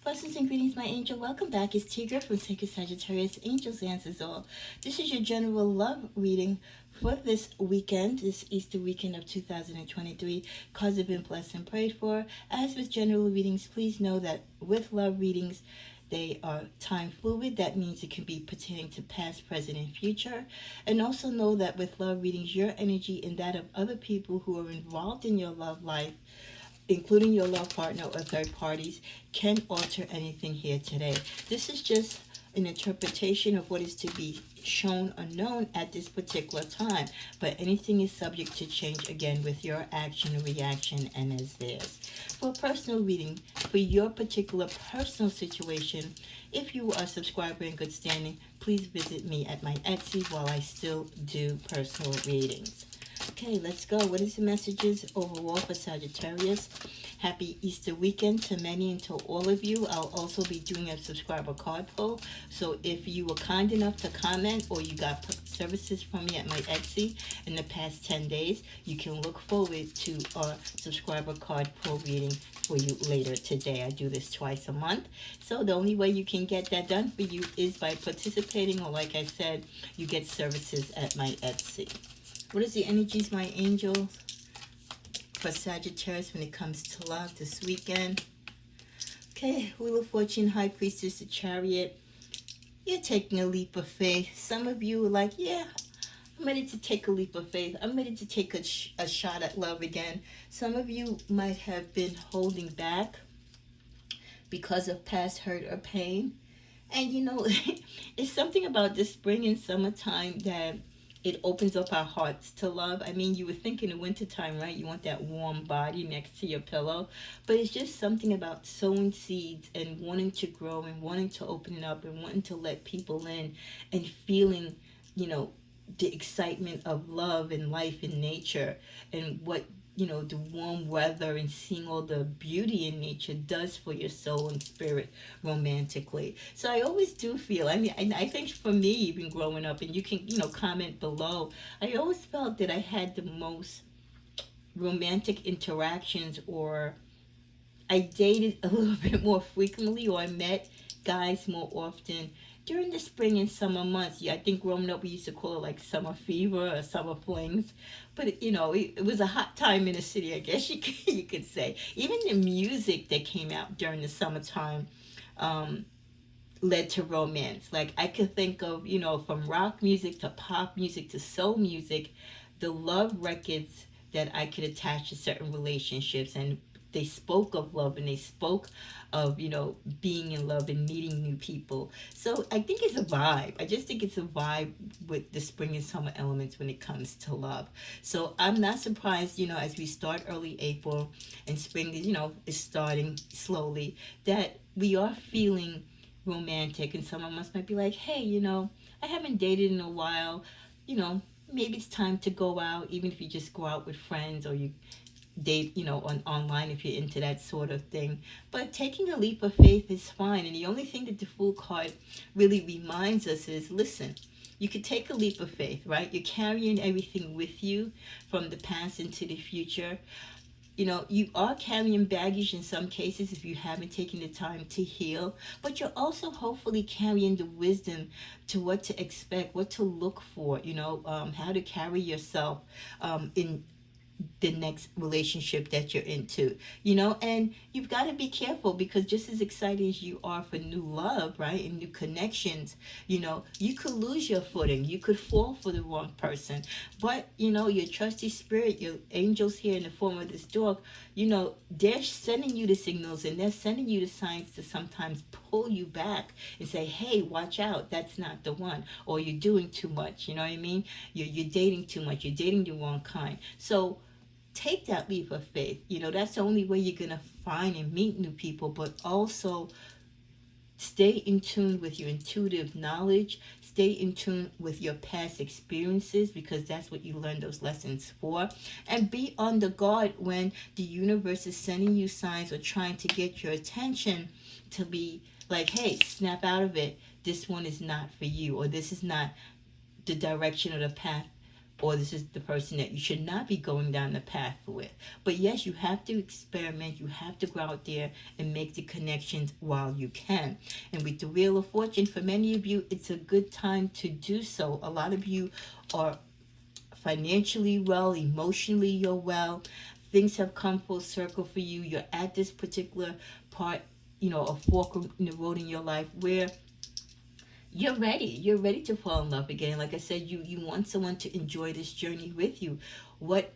Blessings and greetings, my angel. Welcome back. It's Tigger from Sacred Sagittarius. Angels answers all. This is your general love reading for this weekend, this Easter weekend of 2023. Cards have been blessed and prayed for. As with general readings, please know that with love readings, they are time fluid. That means it can be pertaining to past, present, and future. And also know that with love readings, your energy and that of other people who are involved in your love life, including your love partner or third parties, can alter anything here today. This is just an interpretation of what is to be shown or known at this particular time, but anything is subject to change again with your action, reaction, and as theirs. For a personal reading, for your particular personal situation, if you are a subscriber in good standing, please visit me at my Etsy while I still do personal readings. Okay, let's go. What is the messages overall for Sagittarius? Happy Easter weekend to many and to all of you. I'll also be doing a subscriber card pull. So if you were kind enough to comment or you got services from me at my Etsy in the past 10 days, you can look forward to a subscriber card pull reading for you later today. I do this twice a month. So the only way you can get that done for you is by participating, or like I said, you get services at my Etsy. What is the energies, my angels, for Sagittarius when it comes to love this weekend? Okay, Wheel of Fortune, High Priestess, the Chariot. You're taking a leap of faith. Some of you are like, yeah, I'm ready to take a leap of faith. I'm ready to take a shot at love again. Some of you might have been holding back because of past hurt or pain. And you know, it's something about this spring and summertime that it opens up our hearts to love. I mean, you would think in the wintertime, right? You want that warm body next to your pillow. But it's just something about sowing seeds and wanting to grow and wanting to open it up and wanting to let people in and feeling, you know, the excitement of love and life and nature and what, you know, the warm weather and seeing all the beauty in nature does for your soul and spirit romantically. So I always do feel, I mean, I think for me, even growing up, and you can, you know, comment below, I always felt that I had the most romantic interactions, or I dated a little bit more frequently, or I met guys more often during the spring and summer months. Yeah, I think growing up we used to call it like summer fever or summer flings. But you know, it was a hot time in the city, I guess you could say. Even the music that came out during the summertime led to romance. Like I could think of, you know, from rock music to pop music to soul music, the love records that I could attach to certain relationships, and they spoke of love and they spoke of, you know, being in love and meeting new people. So I think it's a vibe. I just think it's a vibe with the spring and summer elements when it comes to love. So I'm not surprised, you know, as we start early April and spring, you know, is starting slowly, that we are feeling romantic. And some of us might be like, hey, you know, I haven't dated in a while, you know, maybe it's time to go out, even if you just go out with friends or you date, you know, online if you're into that sort of thing. But taking a leap of faith is fine. And the only thing that the Fool card really reminds us is, listen, you could take a leap of faith, right? You're carrying everything with you from the past into the future. You know, you are carrying baggage in some cases if you haven't taken the time to heal, but you're also hopefully carrying the wisdom to what to expect, what to look for, you know, how to carry yourself in the next relationship that you're into, you know. And you've got to be careful, because just as excited as you are for new love, right, and new connections, you know, you could lose your footing, you could fall for the wrong person. But you know, your trusty spirit, your angels here in the form of this dog, you know, they're sending you the signals and they're sending you the signs to sometimes pull you back and say, hey, watch out, that's not the one, or you're doing too much, you know what I mean, you're dating too much, you're dating the wrong kind. So take that leap of faith. You know, that's the only way you're going to find and meet new people, but also stay in tune with your intuitive knowledge. Stay in tune with your past experiences, because that's what you learn those lessons for. And be on the guard when the universe is sending you signs or trying to get your attention to be like, hey, snap out of it. This one is not for you, or this is not the direction or the path or this is the person that you should not be going down the path with. But yes, you have to experiment. You have to go out there and make the connections while you can. And with the Wheel of Fortune, for many of you, it's a good time to do so. A lot of you are financially well, emotionally you're well. Things have come full circle for you. You're at this particular part, a fork in the road in your life where you're ready. You're ready to fall in love again. Like I said, you want someone to enjoy this journey with you. What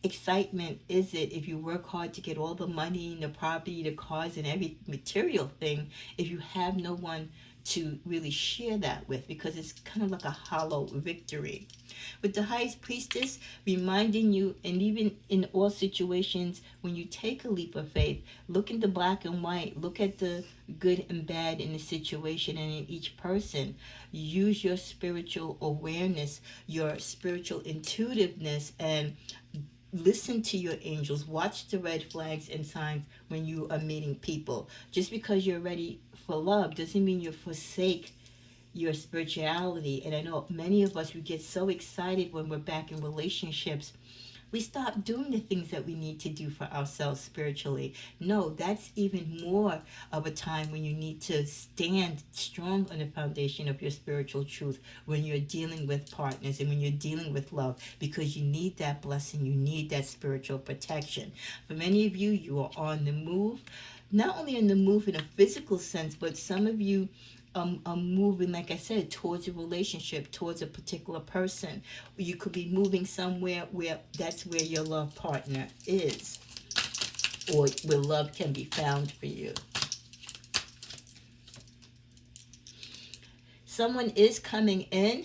excitement is it if you work hard to get all the money and the property, the cars, and every material thing, if you have no one to really share that with, because it's kind of like a hollow victory. With the highest priestess reminding you, and even in all situations, when you take a leap of faith, look in the black and white, look at the good and bad in the situation and in each person. Use your spiritual awareness, your spiritual intuitiveness, and listen to your angels. Watch the red flags and signs when you are meeting people. Just because you're ready for love doesn't mean you forsake your spirituality. And I know many of us, we get so excited when we're back in relationships, we stop doing the things that we need to do for ourselves spiritually. No, that's even more of a time when you need to stand strong on the foundation of your spiritual truth when you're dealing with partners and when you're dealing with love, because you need that blessing, you need that spiritual protection. For many of you, you are on the move, not only on the move in a physical sense, but some of you are moving, like I said, towards a relationship, towards a particular person. You could be moving somewhere where that's where your love partner is, or where love can be found for you. Someone is coming in,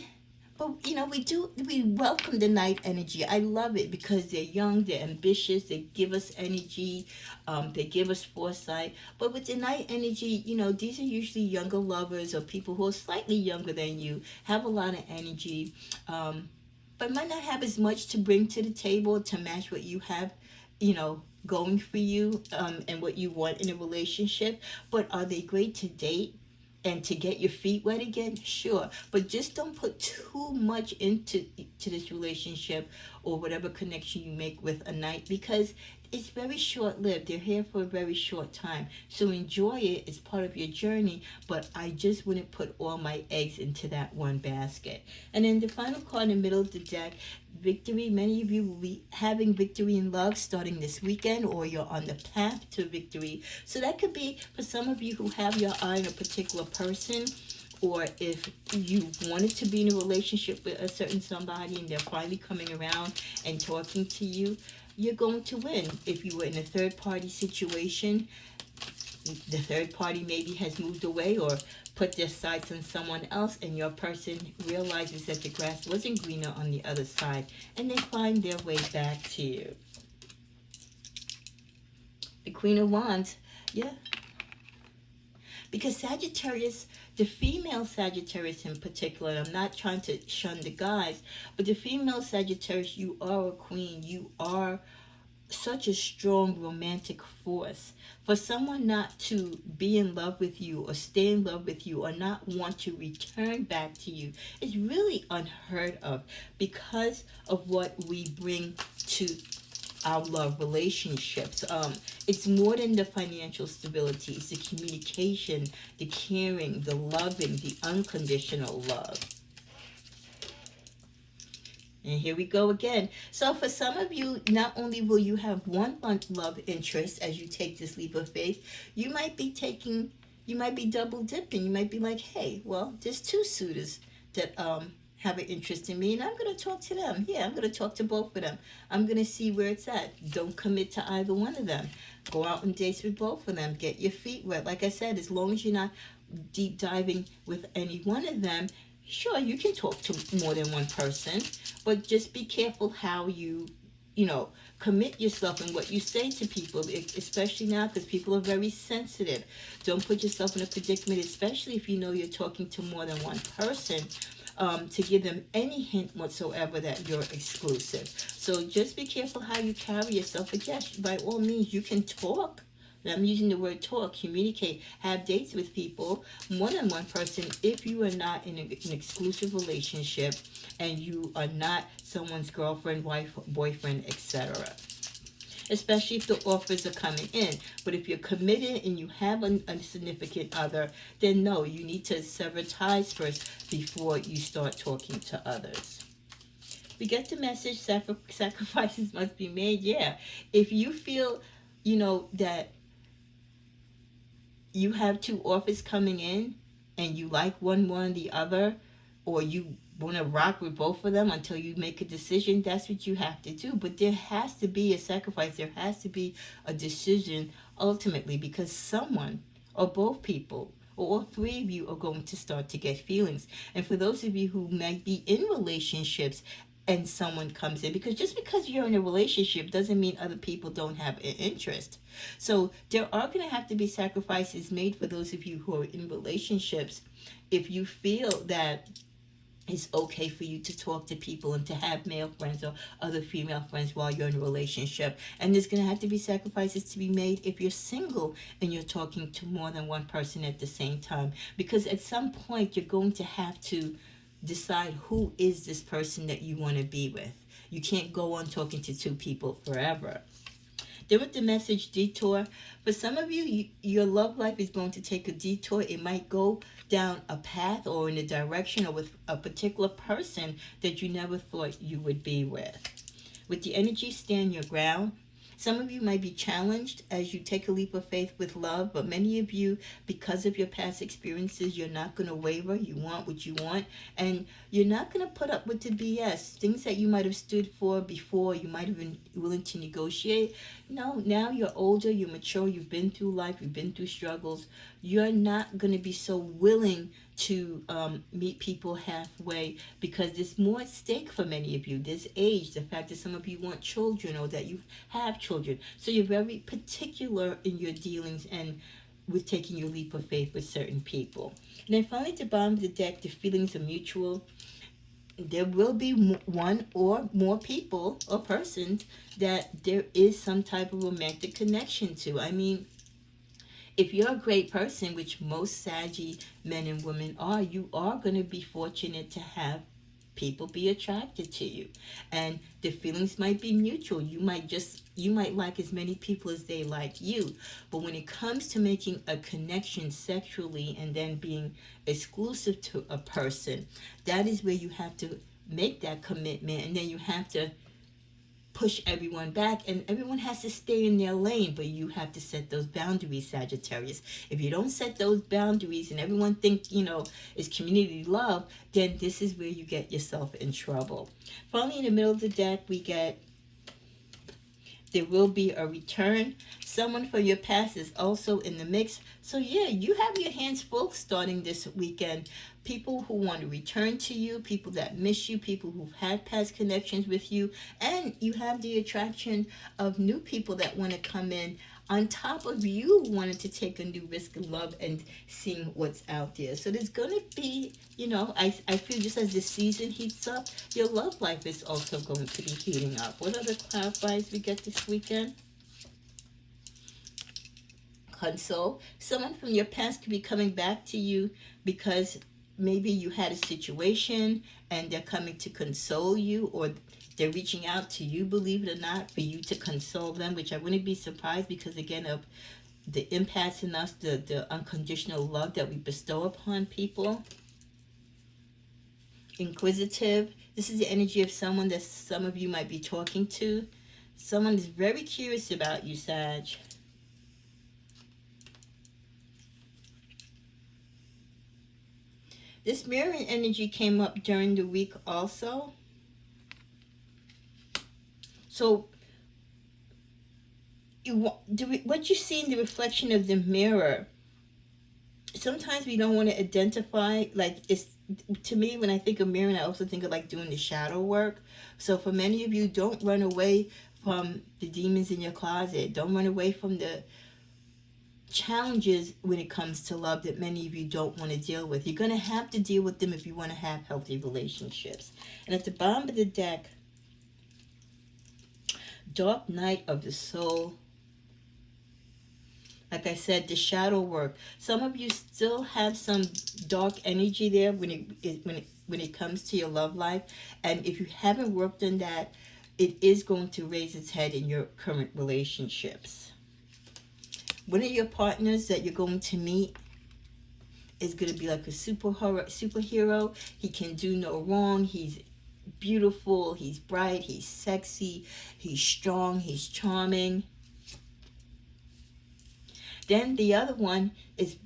but we welcome the night energy. I love it because they're young, they're ambitious, they give us energy, they give us foresight. But with the night energy, these are usually younger lovers or people who are slightly younger than you, have a lot of energy, but might not have as much to bring to the table to match what you have, going for you, and what you want in a relationship. But are they great to date? And to get your feet wet again? Sure. But just don't put too much into this relationship or whatever connection you make with a night, because it's very short-lived. They're here for a very short time. So enjoy it. It's part of your journey, but I just wouldn't put all my eggs into that one basket. And then the final card in the middle of the deck, victory. Many of you will be having victory in love starting this weekend, or you're on the path to victory. So that could be for some of you who have your eye on a particular person, or if you wanted to be in a relationship with a certain somebody and they're finally coming around and talking to you, you're going to win. If you were in a third-party situation, the third party maybe has moved away or put their sights on someone else, and your person realizes that the grass wasn't greener on the other side, and they find their way back to you. The Queen of Wands, yeah. Because Sagittarius, the female Sagittarius in particular, I'm not trying to shun the guys, but the female Sagittarius, you are a queen. You are such a strong romantic force. For someone not to be in love with you or stay in love with you or not want to return back to you is really unheard of, because of what we bring to our love relationships. It's more than the financial stability. It's the communication, the caring, the loving, the unconditional love. And here we go again. So for some of you, not only will you have one love interest as you take this leap of faith, you might be double dipping. You might be like, hey, well, there's two suitors that have an interest in me, and I'm going to talk to them. Yeah, I'm going to talk to both of them. I'm going to see where it's at. Don't commit to either one of them. Go out on dates with both of them. Get your feet wet. Like I said, as long as you're not deep diving with any one of them, sure, you can talk to more than one person, but just be careful how you commit yourself and what you say to people, especially now because people are very sensitive. Don't put yourself in a predicament, especially if you know you're talking to more than one person, to give them any hint whatsoever that you're exclusive. So just be careful how you carry yourself. But yes, by all means, you can talk And I'm using the word talk, communicate, have dates with people, more than one person, if you are not in an exclusive relationship and you are not someone's girlfriend, wife, boyfriend, etc. Especially if the offers are coming in. But if you're committed and you have a significant other, then no, you need to sever ties first before you start talking to others. We get the message, sacrifices must be made. Yeah. If you feel, that you have two offers coming in and you like one more than the other, or you want to rock with both of them until you make a decision, that's what you have to do. But there has to be a sacrifice. There has to be a decision ultimately, because someone or both people or all three of you are going to start to get feelings. And for those of you who might be in relationships and someone comes in, because just because you're in a relationship doesn't mean other people don't have an interest. So there are going to have to be sacrifices made for those of you who are in relationships. If you feel that it's okay for you to talk to people and to have male friends or other female friends while you're in a relationship. And there's going to have to be sacrifices to be made if you're single and you're talking to more than one person at the same time. Because at some point, you're going to have to decide who is this person that you want to be with. You can't go on talking to two people forever. Then with the message detour, for some of you, your love life is going to take a detour. It might go down a path or in a direction or with a particular person that you never thought you would be with. With the energy, stand your ground. Some of you might be challenged as you take a leap of faith with love, but many of you, because of your past experiences, you're not going to waver. You want what you want, and you're not going to put up with the BS. Things that you might have stood for before, you might have been willing to negotiate. No, now you're older, you're mature, you've been through life, you've been through struggles. You're not going to be so willing to meet people halfway, because there's more at stake for many of you. There's age, the fact that some of you want children or that you have children. So you're very particular in your dealings and with taking your leap of faith with certain people. And then finally, at the bottom of the deck, the feelings are mutual. There will be one or more people or persons that there is some type of romantic connection to. I mean, if you're a great person, which most Saggy men and women are, you are going to be fortunate to have people be attracted to you. And the feelings might be mutual. You might like as many people as they like you. But when it comes to making a connection sexually and then being exclusive to a person, that is where you have to make that commitment, and then you have to push everyone back, and everyone has to stay in their lane, but you have to set those boundaries, Sagittarius. If you don't set those boundaries and everyone thinks, is community love, then this is where you get yourself in trouble. Finally, in the middle of the deck, we get there will be a return. Someone from your past is also in the mix. So yeah, you have your hands full starting this weekend. People who want to return to you, people that miss you, people who've had past connections with you, and you have the attraction of new people that want to come in on top of you wanting to take a new risk of love and seeing what's out there. So there's going to be, I feel just as the season heats up, your love life is also going to be heating up. What other clarifiers we get this weekend? Console. Someone from your past could be coming back to you because maybe you had a situation and they're coming to console you, or they're reaching out to you, believe it or not, for you to console them, which I wouldn't be surprised because, again, of the impasse in us, the unconditional love that we bestow upon people. Inquisitive. This is the energy of someone that some of you might be talking to. Someone is very curious about you, Sag. This mirroring energy came up during the week also. So what you see in the reflection of the mirror, sometimes we don't want to identify, like, it's, to me, when I think of mirroring, I also think of like doing the shadow work. So for many of you, don't run away from the demons in your closet. Don't run away from the challenges when it comes to love that many of you don't want to deal with. You're going to have to deal with them if you want to have healthy relationships. And at the bottom of the deck, Dark Night of the Soul. Like I said, the shadow work. Some of you still have some dark energy there when it comes to your love life, and if you haven't worked on that, it is going to raise its head in your current relationships. One of your partners that you're going to meet is going to be like a superhero. He can do no wrong. He's beautiful. He's bright. He's sexy. He's strong. He's charming. Then the other one is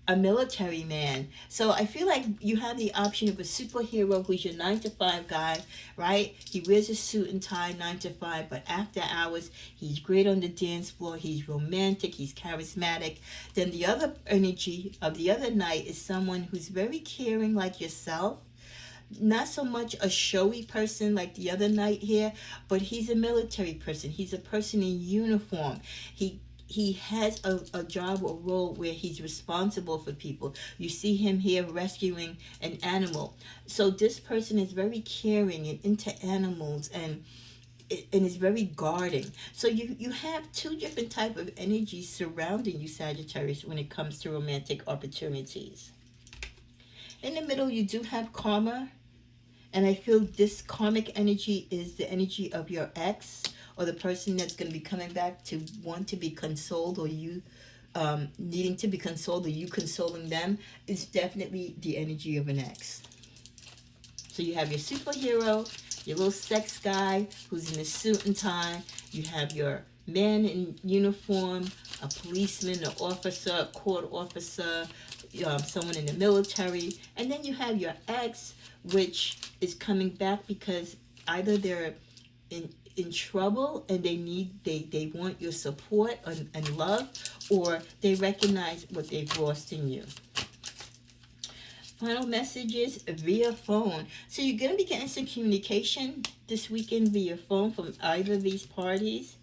a military man. So I feel like you have the option of a superhero who's your 9 to 5 guy, right? He wears a suit and tie 9 to 5, but after hours, he's great on the dance floor. He's romantic. He's charismatic. Then the other energy of the other night is someone who's very caring like yourself. Not so much a showy person like the other night here, but he's a military person. He's a person in uniform. He has a job or role where he's responsible for people. You see him here rescuing an animal. So this person is very caring and into animals and is very guarding. So you have two different type of energies surrounding you, Sagittarius, when it comes to romantic opportunities. In the middle, you do have karma. And I feel this karmic energy is the energy of your ex, or the person that's going to be coming back to want to be consoled, or you needing to be consoled, or you consoling them. Is definitely the energy of an ex. So you have your superhero, your little sex guy who's in a suit and tie. You have your man in uniform, a policeman, an officer, a court officer, someone in the military. And then you have your ex, which is coming back because either they're in trouble and they want your support and love, or they recognize what they've lost in you. Final messages via phone. So you're going to be getting some communication this weekend via phone from either of these parties.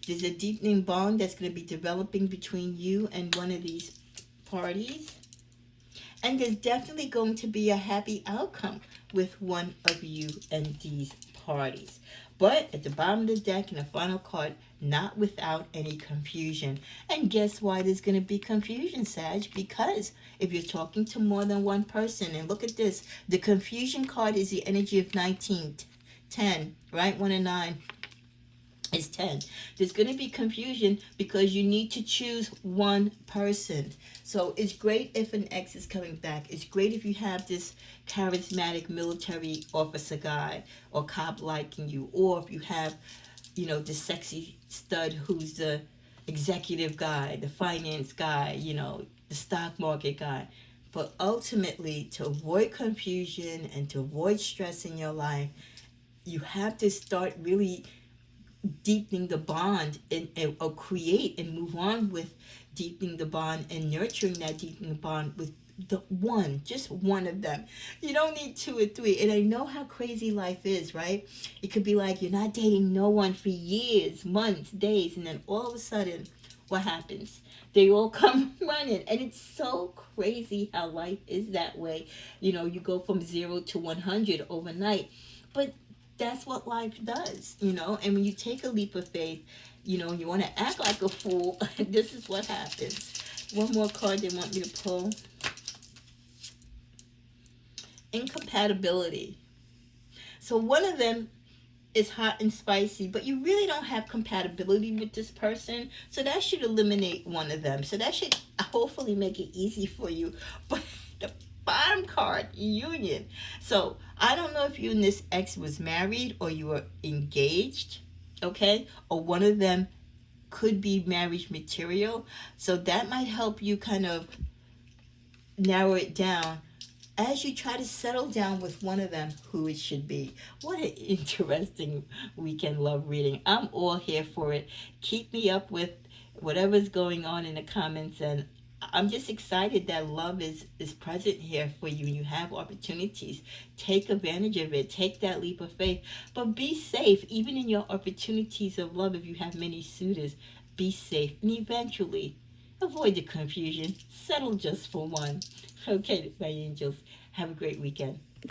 There's a deepening bond that's going to be developing between you and one of these parties. And there's definitely going to be a happy outcome with one of you and these parties. But at the bottom of the deck in the final card, not without any confusion. And guess why there's going to be confusion, Sag? Because if you're talking to more than one person, and look at this, the confusion card is the energy of 19, 10, right? 1 and 9. Is 10. There's going to be confusion because you need to choose one person. So it's great if an ex is coming back. It's great if you have this charismatic military officer guy or cop liking you, or if you have, the sexy stud who's the executive guy, the finance guy, the stock market guy. But ultimately, to avoid confusion and to avoid stress in your life, you have to start really deepening the bond or create and move on with deepening the bond and nurturing that deepening bond with just one of them. You don't need 2 or 3. And I know how crazy life is, right? It could be like you're not dating no one for years, months, days, and then all of a sudden, what happens? They all come running. And it's so crazy how life is that way. You go from 0 to 100 overnight. But that's what life does, and when you take a leap of faith, you want to act like a fool, this is what happens. One more card they want me to pull. Incompatibility. So one of them is hot and spicy, but you really don't have compatibility with this person, so that should eliminate one of them. So that should hopefully make it easy for you. But the bottom card, union. So I don't know if you and this ex was married or you were engaged, okay? Or one of them could be marriage material. So that might help you kind of narrow it down as you try to settle down with one of them who it should be. What an interesting weekend love reading. I'm all here for it. Keep me up with whatever's going on in the comments, and I'm just excited that love is present here for you and you have opportunities. Take advantage of it. Take that leap of faith. But be safe. Even in your opportunities of love, if you have many suitors, be safe. And eventually, avoid the confusion. Settle just for one. Okay, my angels. Have a great weekend.